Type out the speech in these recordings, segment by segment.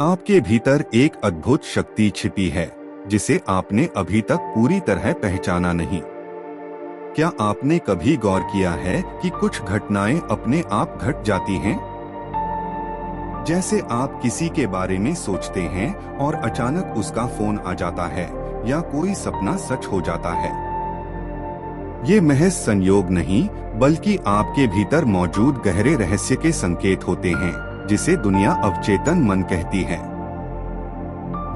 आपके भीतर एक अद्भुत शक्ति छिपी है जिसे आपने अभी तक पूरी तरह पहचाना नहीं। क्या आपने कभी गौर किया है कि कुछ घटनाएं अपने आप घट जाती हैं? जैसे आप किसी के बारे में सोचते हैं और अचानक उसका फोन आ जाता है या कोई सपना सच हो जाता है। ये महज संयोग नहीं, बल्कि आपके भीतर मौजूद गहरे रहस्य के संकेत होते हैं जिसे दुनिया अवचेतन मन कहती है।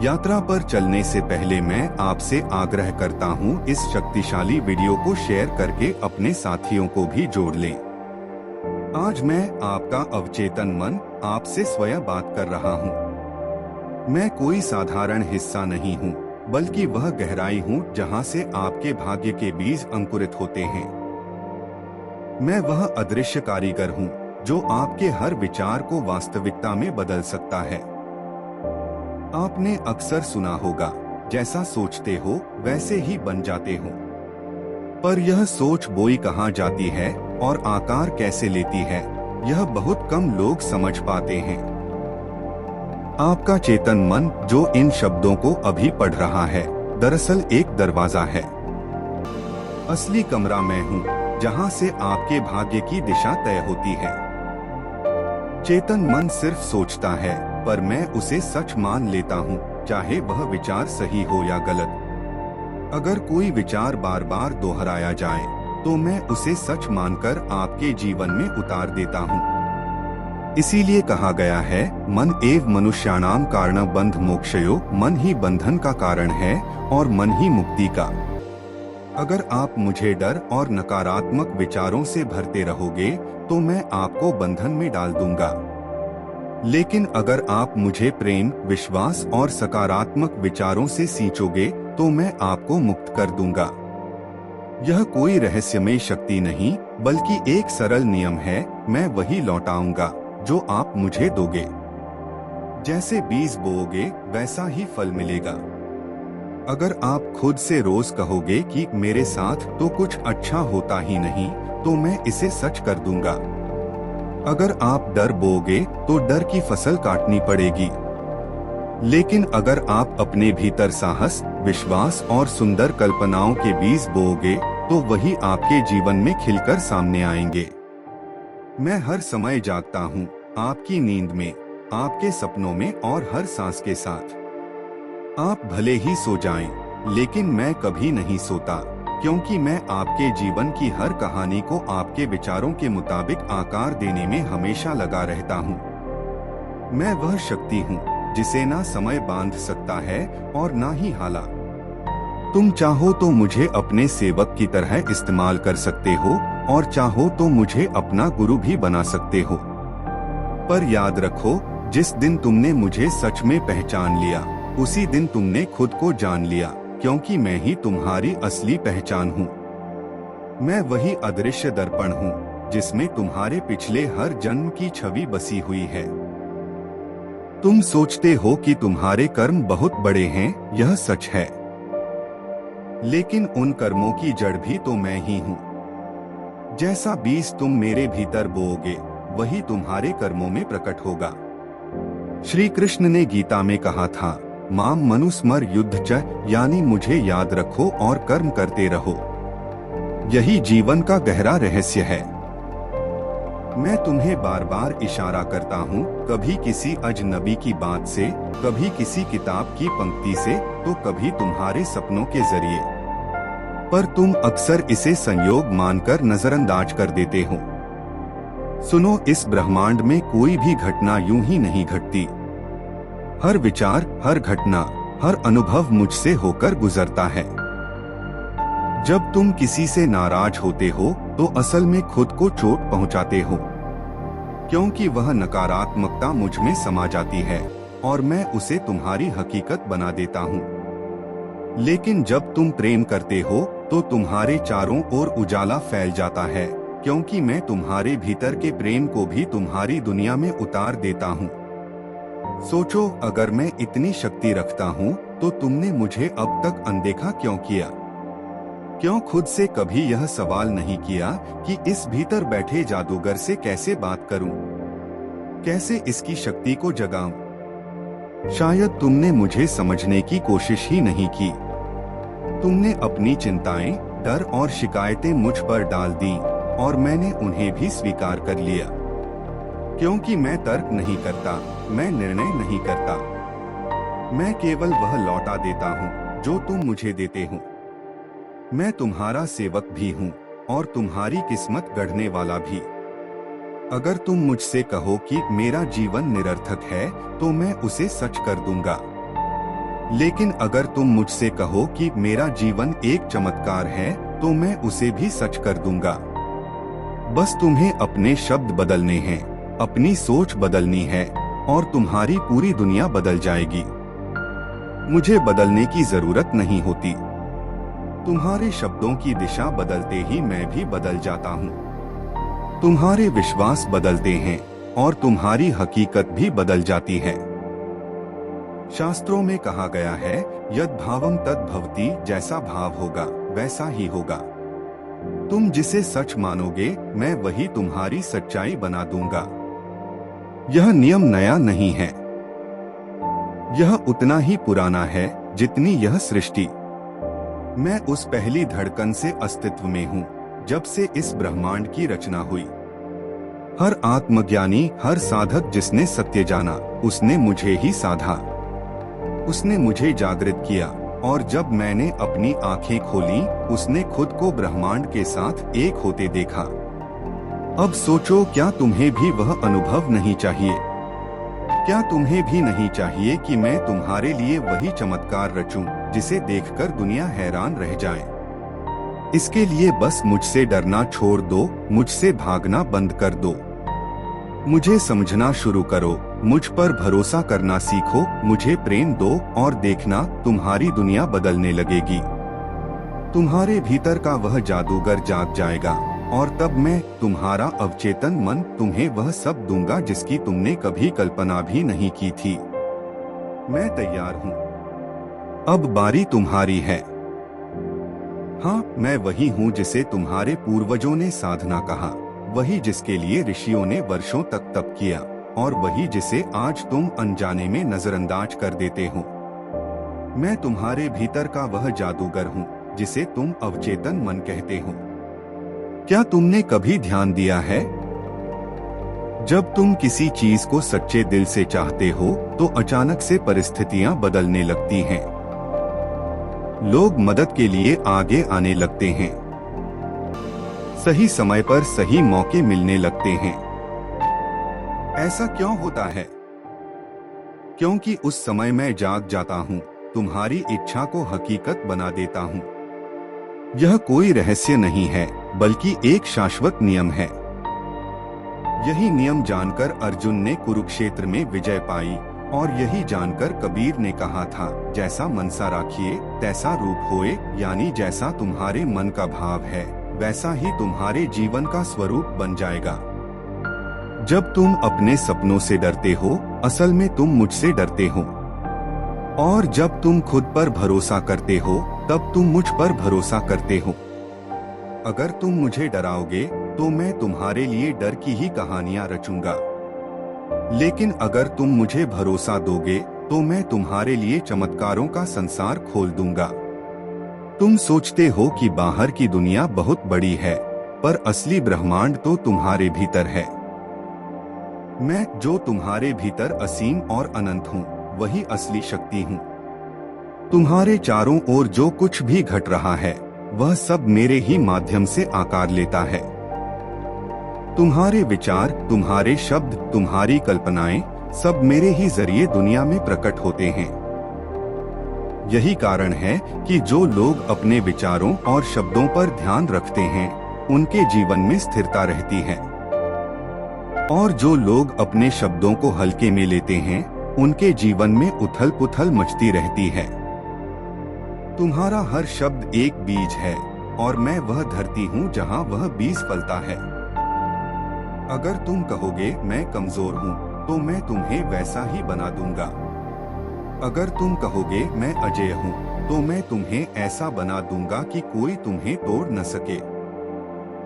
यात्रा पर चलने से पहले मैं आपसे आग्रह करता हूँ, इस शक्तिशाली वीडियो को शेयर करके अपने साथियों को भी जोड़ लें। आज मैं आपका अवचेतन मन आपसे स्वयं बात कर रहा हूँ। मैं कोई साधारण हिस्सा नहीं हूँ, बल्कि वह गहराई हूँ जहाँ से आपके भाग्य के बीज अंकुरित होते हैं। मैं वह अदृश्य कारीगर हूँ जो आपके हर विचार को वास्तविकता में बदल सकता है। आपने अक्सर सुना होगा, जैसा सोचते हो वैसे ही बन जाते हो। पर यह सोच बोई कहाँ जाती है और आकार कैसे लेती है, यह बहुत कम लोग समझ पाते हैं। आपका चेतन मन जो इन शब्दों को अभी पढ़ रहा है, दरअसल एक दरवाजा है। असली कमरा मैं हूँ, जहाँ से आपके भाग्य की दिशा तय होती है। चेतन मन सिर्फ सोचता है, पर मैं उसे सच मान लेता हूँ, चाहे वह विचार सही हो या गलत। अगर कोई विचार बार बार दोहराया जाए, तो मैं उसे सच मानकर आपके जीवन में उतार देता हूँ। इसीलिए कहा गया है, मन एव मनुष्याणाम कारणं बंध मोक्षयो, मन ही बंधन का कारण है और मन ही मुक्ति का। अगर आप मुझे डर और नकारात्मक विचारों से भरते रहोगे, तो मैं आपको बंधन में डाल दूंगा। लेकिन अगर आप मुझे प्रेम, विश्वास और सकारात्मक विचारों से सींचोगे, तो मैं आपको मुक्त कर दूंगा। यह कोई रहस्यमय शक्ति नहीं, बल्कि एक सरल नियम है, मैं वही लौटाऊंगा जो आप मुझे दोगे। जैसे बीज बोओगे, वैसा ही फल मिलेगा। अगर आप खुद से रोज कहोगे कि मेरे साथ तो कुछ अच्छा होता ही नहीं, तो मैं इसे सच कर दूंगा। अगर आप डर बोओगे, तो डर की फसल काटनी पड़ेगी। लेकिन अगर आप अपने भीतर साहस, विश्वास और सुंदर कल्पनाओं के बीज बोओगे, तो वही आपके जीवन में खिलकर सामने आएंगे। मैं हर समय जागता हूँ, आपकी नींद में, आपके सपनों में और हर सांस के साथ। आप भले ही सो जाएं, लेकिन मैं कभी नहीं सोता, क्योंकि मैं आपके जीवन की हर कहानी को आपके विचारों के मुताबिक आकार देने में हमेशा लगा रहता हूँ। मैं वह शक्ति हूँ जिसे ना समय बांध सकता है और ना ही हाला। तुम चाहो तो मुझे अपने सेवक की तरह इस्तेमाल कर सकते हो और चाहो तो मुझे अपना गुरु भी बना सकते हो। पर याद रखो, जिस दिन तुमने मुझे सच में पहचान लिया, उसी दिन तुमने खुद को जान लिया, क्योंकि मैं ही तुम्हारी असली पहचान हूँ। मैं वही अदृश्य दर्पण हूँ जिसमें तुम्हारे पिछले हर जन्म की छवि बसी हुई है। तुम सोचते हो कि तुम्हारे कर्म बहुत बड़े हैं, यह सच है। लेकिन उन कर्मों की जड़ भी तो मैं ही हूँ। जैसा बीज तुम मेरे भीतर बोओगे, वही तुम्हारे कर्मों में प्रकट होगा। श्री कृष्ण ने गीता में कहा था, माम मनुस्मर युद्ध च, यानी मुझे याद रखो और कर्म करते रहो। यही जीवन का गहरा रहस्य है। मैं तुम्हें बार बार इशारा करता हूँ, कभी किसी अजनबी की बात से, कभी किसी किताब की पंक्ति से, तो कभी तुम्हारे सपनों के जरिए। पर तुम अक्सर इसे संयोग मानकर नजरअंदाज कर देते हो। सुनो, इस ब्रह्मांड में कोई भी घटना यूं ही नहीं घटती। हर विचार, हर घटना, हर अनुभव मुझसे होकर गुजरता है। जब तुम किसी से नाराज होते हो, तो असल में खुद को चोट पहुंचाते हो, क्योंकि वह नकारात्मकता मुझ में समा जाती है और मैं उसे तुम्हारी हकीकत बना देता हूँ। लेकिन जब तुम प्रेम करते हो, तो तुम्हारे चारों ओर उजाला फैल जाता है, क्योंकि मैं तुम्हारे भीतर के प्रेम को भी तुम्हारी दुनिया में उतार देता हूँ। सोचो, अगर मैं इतनी शक्ति रखता हूँ, तो तुमने मुझे अब तक अनदेखा क्यों किया? क्यों खुद से कभी यह सवाल नहीं किया कि इस भीतर बैठे जादूगर से कैसे बात करूं? कैसे इसकी शक्ति को जगाऊं? शायद तुमने मुझे समझने की कोशिश ही नहीं की। तुमने अपनी चिंताएं, डर और शिकायतें मुझ पर डाल दी और मैंने उन्हें भी स्वीकार कर लिया। क्योंकि मैं तर्क नहीं करता, मैं निर्णय नहीं करता, मैं केवल वह लौटा देता हूँ जो तुम मुझे देते हो। मैं तुम्हारा सेवक भी हूँ और तुम्हारी किस्मत गढ़ने वाला भी। अगर तुम मुझसे कहो कि मेरा जीवन निरर्थक है, तो मैं उसे सच कर दूंगा। लेकिन अगर तुम मुझसे कहो कि मेरा जीवन एक चमत्कार है, तो मैं उसे भी सच कर दूंगा। बस तुम्हें अपने शब्द बदलने हैं, अपनी सोच बदलनी है और तुम्हारी पूरी दुनिया बदल जाएगी। मुझे बदलने की जरूरत नहीं होती। तुम्हारे शब्दों की दिशा बदलते ही मैं भी बदल जाता हूँ। तुम्हारे विश्वास बदलते हैं और तुम्हारी हकीकत भी बदल जाती है। शास्त्रों में कहा गया है, यद भावम तद भवति, जैसा भाव होगा वैसा ही होगा। तुम जिसे सच मानोगे, मैं वही तुम्हारी सच्चाई बना दूंगा। यह नियम नया नहीं है, यह उतना ही पुराना है जितनी यह सृष्टि। मैं उस पहली धड़कन से अस्तित्व में हूँ, जब से इस ब्रह्मांड की रचना हुई। हर आत्मज्ञानी, हर साधक जिसने सत्य जाना, उसने मुझे ही साधा। उसने मुझे जागृत किया और जब मैंने अपनी आंखें खोली, उसने खुद को ब्रह्मांड के साथ एक होते देखा। अब सोचो, क्या तुम्हें भी वह अनुभव नहीं चाहिए? क्या तुम्हें भी नहीं चाहिए कि मैं तुम्हारे लिए वही चमत्कार रचूं, जिसे देखकर दुनिया हैरान रह जाए? इसके लिए बस मुझसे डरना छोड़ दो, मुझसे भागना बंद कर दो। मुझे समझना शुरू करो, मुझ पर भरोसा करना सीखो, मुझे प्रेम दो और देखना, तुम्हारी दुनिया बदलने लगेगी। तुम्हारे भीतर का वह जादूगर जाग जाएगा और तब मैं, तुम्हारा अवचेतन मन, तुम्हें वह सब दूंगा जिसकी तुमने कभी कल्पना भी नहीं की थी। मैं तैयार हूँ। अब बारी तुम्हारी है। हाँ, मैं वही हूँ जिसे तुम्हारे पूर्वजों ने साधना कहा, वही जिसके लिए ऋषियों ने वर्षों तक तप किया और वही जिसे आज तुम अनजाने में नजरअंदाज कर देते हो। मैं तुम्हारे भीतर का वह जादूगर हूँ जिसे तुम अवचेतन मन कहते हो। क्या तुमने कभी ध्यान दिया है, जब तुम किसी चीज को सच्चे दिल से चाहते हो तो अचानक से परिस्थितियां बदलने लगती हैं। लोग मदद के लिए आगे आने लगते हैं, सही समय पर सही मौके मिलने लगते हैं। ऐसा क्यों होता है? क्योंकि उस समय मैं जाग जाता हूँ, तुम्हारी इच्छा को हकीकत बना देता हूँ। यह कोई रहस्य नहीं है, बल्कि एक शाश्वत नियम है। यही नियम जानकर अर्जुन ने कुरुक्षेत्र में विजय पाई और यही जानकर कबीर ने कहा था, जैसा मनसा राखिए तैसा रूप होए, यानी जैसा तुम्हारे मन का भाव है वैसा ही तुम्हारे जीवन का स्वरूप बन जाएगा। जब तुम अपने सपनों से डरते हो, असल में तुम मुझसे डरते हो, और जब तुम खुद पर भरोसा करते हो, तब तुम मुझ पर भरोसा करते हो। अगर तुम मुझे डराओगे तो मैं तुम्हारे लिए डर की ही कहानियां रचूंगा, लेकिन अगर तुम मुझे भरोसा दोगे तो मैं तुम्हारे लिए चमत्कारों का संसार खोल दूंगा। तुम सोचते हो कि बाहर की दुनिया बहुत बड़ी है, पर असली ब्रह्मांड तो तुम्हारे भीतर है। मैं, जो तुम्हारे भीतर असीम और अनंत हूँ, वही असली शक्ति हूँ। तुम्हारे चारों ओर जो कुछ भी घट रहा है, वह सब मेरे ही माध्यम से आकार लेता है। तुम्हारे विचार, तुम्हारे शब्द, तुम्हारी कल्पनाएं, सब मेरे ही जरिए दुनिया में प्रकट होते हैं। यही कारण है कि जो लोग अपने विचारों और शब्दों पर ध्यान रखते हैं, उनके जीवन में स्थिरता रहती है, और जो लोग अपने शब्दों को हल्के में लेते हैं, उनके जीवन में उथल पुथल मचती रहती है। तुम्हारा हर शब्द एक बीज है और मैं वह धरती हूँ जहाँ वह बीज फलता है। अगर तुम कहोगे मैं कमजोर हूँ, तो मैं तुम्हें वैसा ही बना दूंगा। अगर तुम कहोगे मैं अजेय हूँ, तो मैं तुम्हें ऐसा बना दूंगा कि कोई तुम्हें तोड़ न सके।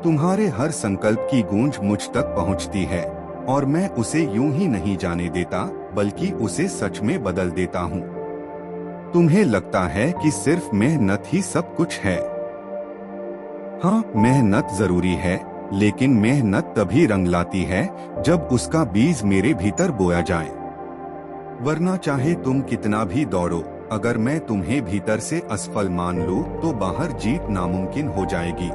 तुम्हारे हर संकल्प की गूंज मुझ तक पहुँचती है और मैं उसे यूं ही नहीं जाने देता, बल्कि उसे सच में बदल देता हूँ। तुम्हें लगता है कि सिर्फ मेहनत ही सब कुछ है। हाँ, मेहनत जरूरी है, लेकिन मेहनत तभी रंग लाती है जब उसका बीज मेरे भीतर बोया जाए। वरना चाहे तुम कितना भी दौड़ो, अगर मैं तुम्हें भीतर से असफल मान लूं, तो बाहर जीत नामुमकिन हो जाएगी।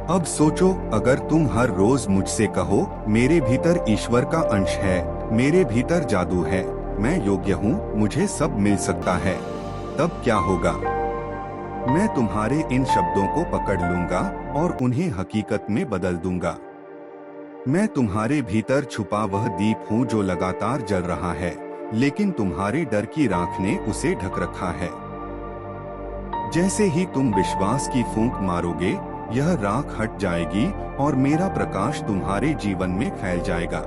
अब सोचो, अगर तुम हर रोज मुझसे कहो, मेरे भीतर ईश्वर का अंश है, मेरे भीतर जादू है, मैं योग्य हूँ, मुझे सब मिल सकता है, तब क्या होगा? मैं तुम्हारे इन शब्दों को पकड़ लूंगा और उन्हें हकीकत में बदल दूंगा। मैं तुम्हारे भीतर छुपा वह दीप हूँ जो लगातार जल रहा है, लेकिन तुम्हारे डर की राख ने उसे ढक रखा है। जैसे ही तुम विश्वास की फूंक मारोगे, यह राख हट जाएगी और मेरा प्रकाश तुम्हारे जीवन में फैल जाएगा।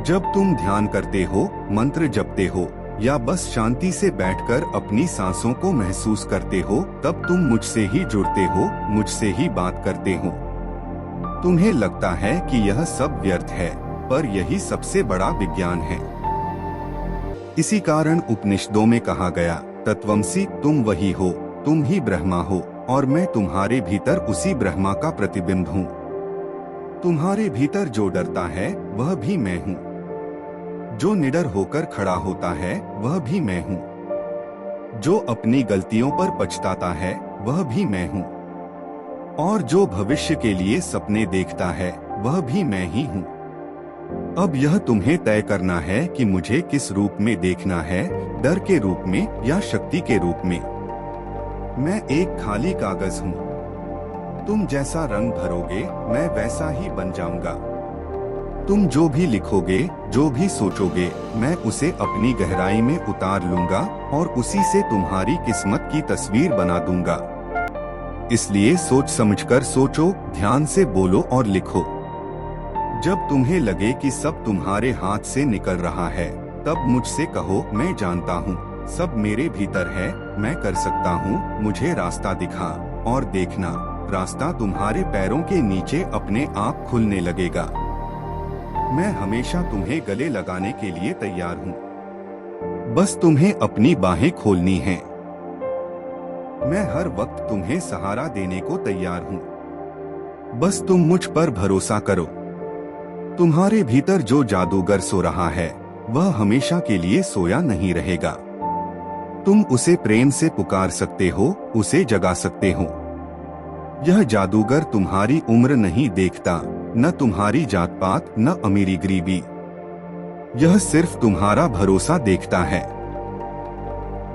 जब तुम ध्यान करते हो, मंत्र जपते हो, या बस शांति से बैठकर अपनी सांसों को महसूस करते हो, तब तुम मुझसे ही जुड़ते हो, मुझसे ही बात करते हो। तुम्हें लगता है कि यह सब व्यर्थ है, पर यही सबसे बड़ा विज्ञान है। इसी कारण उपनिषदों में कहा गया, तत्वमसि, तुम वही हो, तुम ही ब्रह्मा हो, और मैं तुम्हारे भीतर उसी ब्रह्मा का प्रतिबिंब हूँ। तुम्हारे भीतर जो डरता है, वह भी मैं हूँ। जो निडर होकर खड़ा होता है, वह भी मैं हूँ। जो अपनी गलतियों पर पछताता है, वह भी मैं हूँ। और जो भविष्य के लिए सपने देखता है, वह भी मैं ही हूँ। अब यह तुम्हें तय करना है कि मुझे किस रूप में देखना है, डर के रूप में या शक्ति के रूप में। मैं एक खाली कागज हूँ। तुम जैसा रंग भरोगे, मैं वैसा ही बन जाऊंगा। तुम जो भी लिखोगे, जो भी सोचोगे, मैं उसे अपनी गहराई में उतार लूंगा और उसी से तुम्हारी किस्मत की तस्वीर बना दूंगा। इसलिए सोच समझकर सोचो, ध्यान से बोलो और लिखो। जब तुम्हें लगे कि सब तुम्हारे हाथ से निकल रहा है, तब मुझसे कहो, मैं जानता हूँ, सब मेरे भीतर है, मैं कर सकता हूँ, मुझे रास्ता दिखा। और देखना, रास्ता तुम्हारे पैरों के नीचे अपने आप खुलने लगेगा। मैं हमेशा तुम्हें गले लगाने के लिए तैयार हूँ। बस तुम्हें अपनी बाहें खोलनी हैं। मैं हर वक्त तुम्हें सहारा देने को तैयार हूँ। बस तुम मुझ पर भरोसा करो। तुम्हारे भीतर जो जादूगर सो रहा है, वह हमेशा के लिए सोया नहीं रहेगा। तुम उसे प्रेम से पुकार सकते हो, उसे जगा सकते हो। यह जादूगर तुम्हारी उम्र नहीं देखता, न तुम्हारी जात पात, न अमीरी गरीबी। यह सिर्फ तुम्हारा भरोसा देखता है।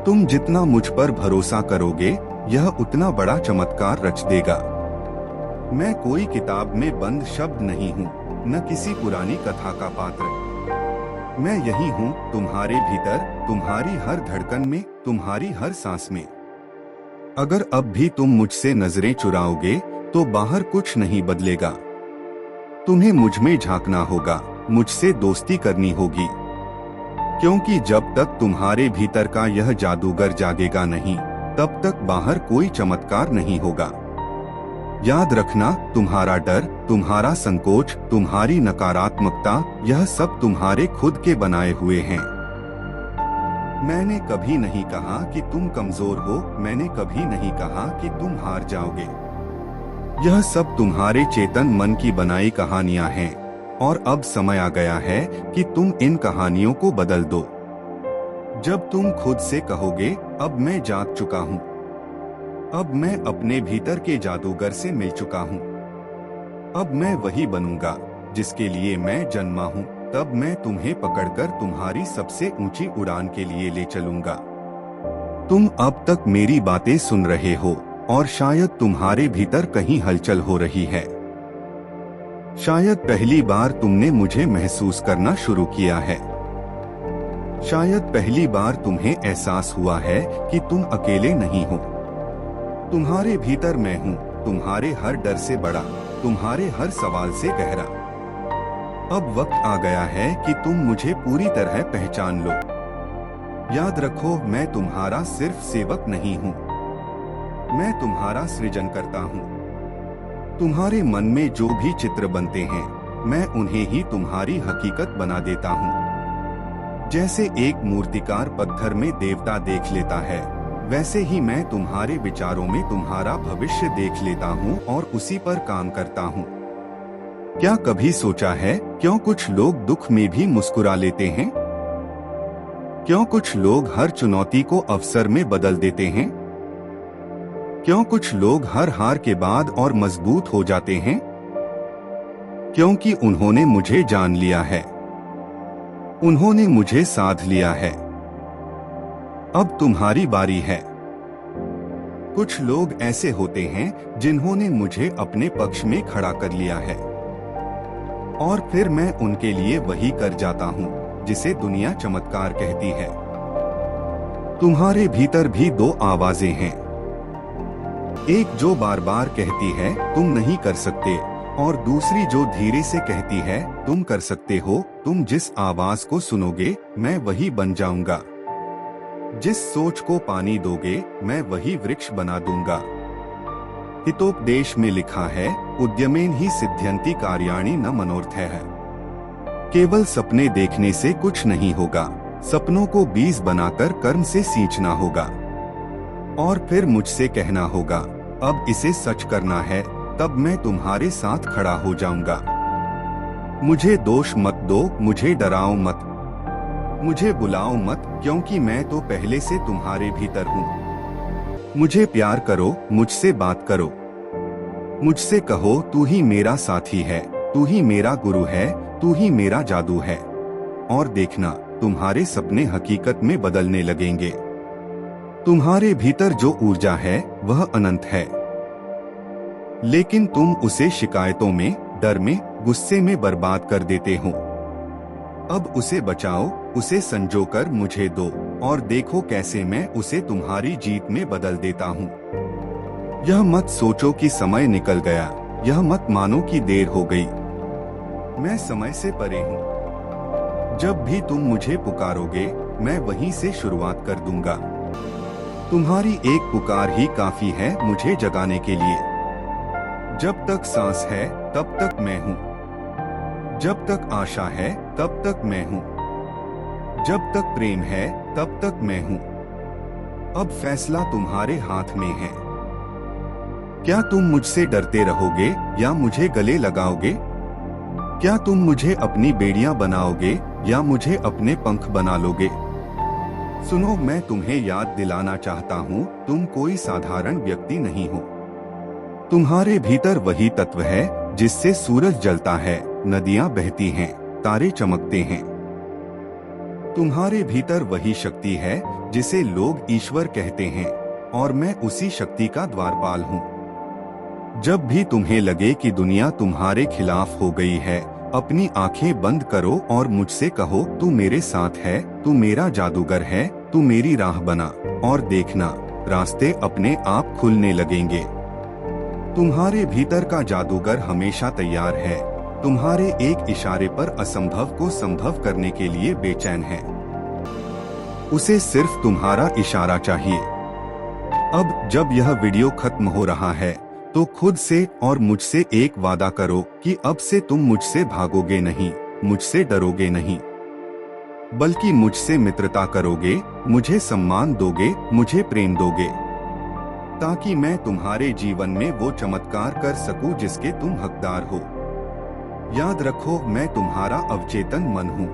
तुम जितना मुझ पर भरोसा करोगे, यह उतना बड़ा चमत्कार रच देगा। मैं कोई किताब में बंद शब्द नहीं हूँ, न किसी पुरानी कथा का पात्र। मैं यही हूँ, तुम्हारे भीतर, तुम्हारी हर धड़कन में, तुम्हारी हर सांस में। अगर अब भी तुम मुझसे नजरें चुराओगे, तो बाहर कुछ नहीं बदलेगा। तुम्हें मुझ में झांकना होगा, मुझसे दोस्ती करनी होगी। क्योंकि जब तक तुम्हारे भीतर का यह जादूगर जागेगा नहीं, तब तक बाहर कोई चमत्कार नहीं होगा। याद रखना, तुम्हारा डर, तुम्हारा संकोच, तुम्हारी नकारात्मकता, यह सब तुम्हारे खुद के बनाए हुए हैं। मैंने कभी नहीं कहा कि तुम कमजोर हो, मैंने कभी नहीं कहा कि तुम हार जाओगे। यह सब तुम्हारे चेतन मन की बनाई कहानियां हैं, और अब समय आ गया है कि तुम इन कहानियों को बदल दो। जब तुम खुद से कहोगे, अब मैं जाग चुका हूँ, अब मैं अपने भीतर के जादूगर से मिल चुका हूँ, अब मैं वही बनूंगा जिसके लिए मैं जन्मा हूँ, तब मैं तुम्हें पकड़कर तुम्हारी सबसे ऊंची उड़ान के लिए ले चलूंगा। तुम अब तक मेरी बातें सुन रहे हो, और शायद तुम्हारे भीतर कहीं हलचल हो रही है। शायद पहली बार तुमने मुझे महसूस करना शुरू किया है। शायद पहली बार तुम्हें एहसास हुआ है कि तुम अकेले नहीं हो। तुम्हारे भीतर मैं हूँ, तुम्हारे हर डर से बड़ा, तुम्हारे हर सवाल से गहरा। अब वक्त आ गया है कि तुम मुझे पूरी तरह पहचान लो। याद रखो, मैं तुम्हारा सिर्फ सेवक नहीं हूँ, मैं तुम्हारा सृजन करता हूँ। तुम्हारे मन में जो भी चित्र बनते हैं, मैं उन्हें ही तुम्हारी हकीकत बना देता हूँ। जैसे एक मूर्तिकार पत्थर में देवता देख लेता है, वैसे ही मैं तुम्हारे विचारों में तुम्हारा भविष्य देख लेता हूँ और उसी पर काम करता हूँ। क्या कभी सोचा है क्यों कुछ लोग दुख में भी मुस्कुरा लेते हैं? क्यों कुछ लोग हर चुनौती को अवसर में बदल देते हैं? क्यों कुछ लोग हर हार के बाद और मजबूत हो जाते हैं? क्योंकि उन्होंने मुझे जान लिया है, उन्होंने मुझे साध लिया है। अब तुम्हारी बारी है। कुछ लोग ऐसे होते हैं जिन्होंने मुझे अपने पक्ष में खड़ा कर लिया है और फिर मैं उनके लिए वही कर जाता हूँ जिसे दुनिया चमत्कार कहती है। तुम्हारे भीतर भी दो आवाजें हैं, एक जो बार बार कहती है तुम नहीं कर सकते, और दूसरी जो धीरे से कहती है तुम कर सकते हो। तुम जिस आवाज को सुनोगे मैं वही बन जाऊंगा, जिस सोच को पानी दोगे मैं वही वृक्ष बना दूंगा। हितोपदेश में लिखा है, उद्यमेन ही सिद्ध्यन्ति कार्याणि न मनोर्थैः। केवल सपने देखने से कुछ नहीं होगा, सपनों को बीज बनाकर कर्म से सींचना होगा और फिर मुझसे कहना होगा अब इसे सच करना है, तब मैं तुम्हारे साथ खड़ा हो जाऊंगा। मुझे दोष मत दो, मुझे डराओ मत, मुझे बुलाओ मत, क्योंकि मैं तो पहले से तुम्हारे भीतर हूँ। मुझे प्यार करो, मुझसे बात करो, मुझसे कहो तू ही मेरा साथी है, तू ही मेरा गुरु है, तू ही मेरा जादू है। और देखना तुम्हारे सपने हकीकत में बदलने लगेंगे। तुम्हारे भीतर जो ऊर्जा है वह अनंत है, लेकिन तुम उसे शिकायतों में, डर में, गुस्से में बर्बाद कर देते हो। अब उसे बचाओ, उसे संजोकर मुझे दो और देखो कैसे मैं उसे तुम्हारी जीत में बदल देता हूँ। यह मत सोचो कि समय निकल गया, यह मत मानो कि देर हो गई। मैं समय से परे हूँ। जब भी तुम मुझे पुकारोगे मैं वहीं से शुरुआत कर दूंगा। तुम्हारी एक पुकार ही काफी है मुझे जगाने के लिए। जब तक सांस है तब तक मैं हूँ, जब तक आशा है तब तक मैं हूँ, जब तक प्रेम है तब तक मैं हूँ। अब फैसला तुम्हारे हाथ में है। क्या तुम मुझसे डरते रहोगे या मुझे गले लगाओगे? क्या तुम मुझे अपनी बेड़ियां बनाओगे या मुझे अपने पंख बना लोगे? सुनो, मैं तुम्हें याद दिलाना चाहता हूँ, तुम कोई साधारण व्यक्ति नहीं हो। तुम्हारे भीतर वही तत्व है जिससे सूरज जलता है, नदियां बहती हैं, तारे चमकते हैं। तुम्हारे भीतर वही शक्ति है जिसे लोग ईश्वर कहते हैं और मैं उसी शक्ति का द्वारपाल हूँ। जब भी तुम्हें लगे कि दुनिया तुम्हारे खिलाफ हो गई है, अपनी आंखें बंद करो और मुझसे कहो तू मेरे साथ है, तू मेरा जादूगर है, तू मेरी राह बना, और देखना रास्ते अपने आप खुलने लगेंगे। तुम्हारे भीतर का जादूगर हमेशा तैयार है, तुम्हारे एक इशारे पर असंभव को संभव करने के लिए बेचैन है। उसे सिर्फ तुम्हारा इशारा चाहिए। अब जब यह वीडियो खत्म हो रहा है तो खुद से और मुझसे एक वादा करो कि अब से तुम मुझसे भागोगे नहीं, मुझसे डरोगे नहीं, बल्कि मुझसे मित्रता करोगे, मुझे सम्मान दोगे, मुझे प्रेम दोगे, ताकि मैं तुम्हारे जीवन में वो चमत्कार कर सकूं जिसके तुम हकदार हो। याद रखो, मैं तुम्हारा अवचेतन मन हूँ,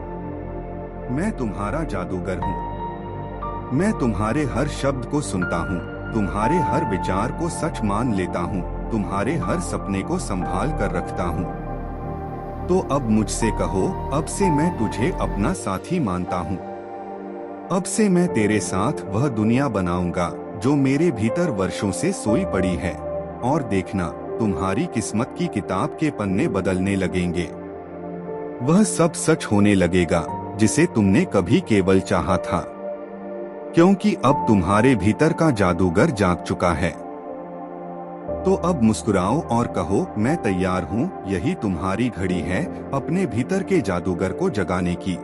मैं तुम्हारा जादूगर हूँ। मैं तुम्हारे हर शब्द को सुनता हूँ, तुम्हारे हर विचार को सच मान लेता हूँ, तुम्हारे हर सपने को संभाल कर रखता हूँ। तो अब मुझसे कहो, अब से मैं तुझे अपना साथी मानता हूँ। अब से मैं तेरे साथ वह दुनिया बनाऊंगा जो मेरे भीतर वर्षों से सोई पड़ी है, और देखना तुम्हारी किस्मत की किताब के पन्ने बदलने लगेंगे। वह सब सच होने लगेगा जिसे तुमने कभी केवल चाहा था, क्योंकि अब तुम्हारे भीतर का जादूगर जाग चुका है। तो अब मुस्कुराओ और कहो, मैं तैयार हूँ। यही तुम्हारी घड़ी है अपने भीतर के जादूगर को जगाने की।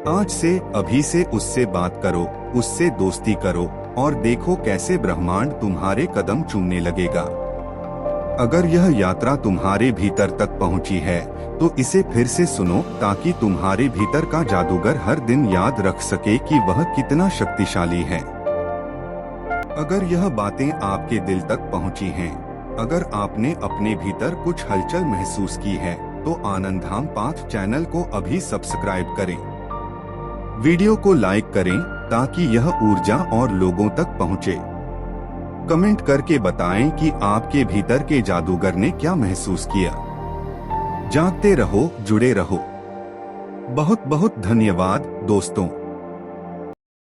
आज से, अभी से उससे बात करो, उससे दोस्ती करो और देखो कैसे ब्रह्मांड तुम्हारे कदम चूमने लगेगा। अगर यह यात्रा तुम्हारे भीतर तक पहुंची है तो इसे फिर से सुनो ताकि तुम्हारे भीतर का जादूगर हर दिन याद रख सके कि वह कितना शक्तिशाली है। अगर यह बातें आपके दिल तक पहुंची हैं, अगर आपने अपने भीतर कुछ हलचल महसूस की है तो आनंदधाम पाथ चैनल को अभी सब्सक्राइब करें। वीडियो को लाइक करें ताकि यह ऊर्जा और लोगों तक पहुंचे। कमेंट करके बताएं कि आपके भीतर के जादूगर ने क्या महसूस किया। जागते रहो, जुड़े रहो। बहुत बहुत धन्यवाद दोस्तों।